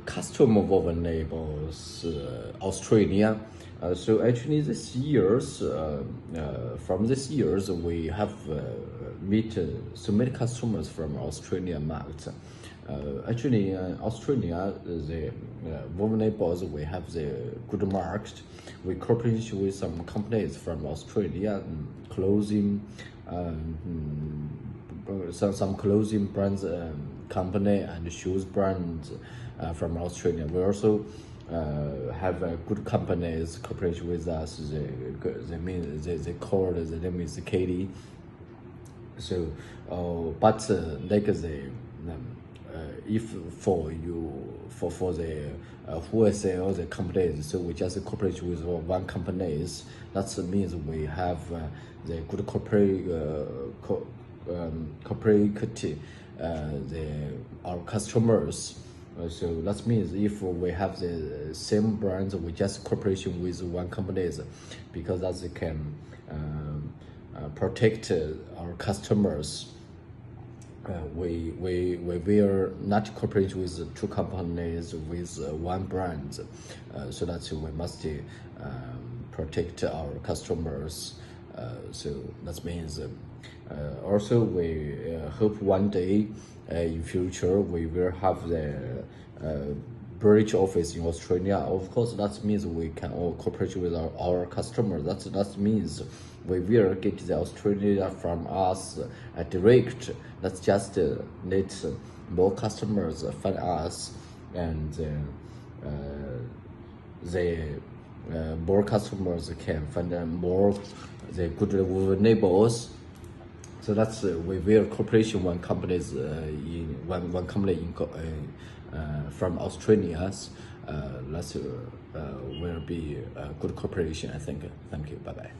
custom woven labels, Australia. So actually, from this years, we have met so many customers from Australia market. Actually, in Australia, the woven labels, we have the good market. We cooperate with some companies from Australia, clothing, some clothing brands, company and shoes brands from Australia. We also have good companies cooperate with us. They called the name is Katie. So, but like the if for the wholesale the companies, so we just cooperate with one companies. That means we have the good corporate our customers. So that means if we have the same brands, we just cooperation with one companies, because that can protect our customers. We will not cooperate with two companies with one brand, so that we must protect our customers. So that means also we hope one day in future we will have the branch office in Australia. Of course, that means we can all cooperate with our customers. That means we will get the Australia from us direct. That's just let more customers find us, and the more customers can find more the good neighbors. So that's we will cooperation one companies in one company from Australia. That will be good cooperation, I think. Thank you. Bye bye.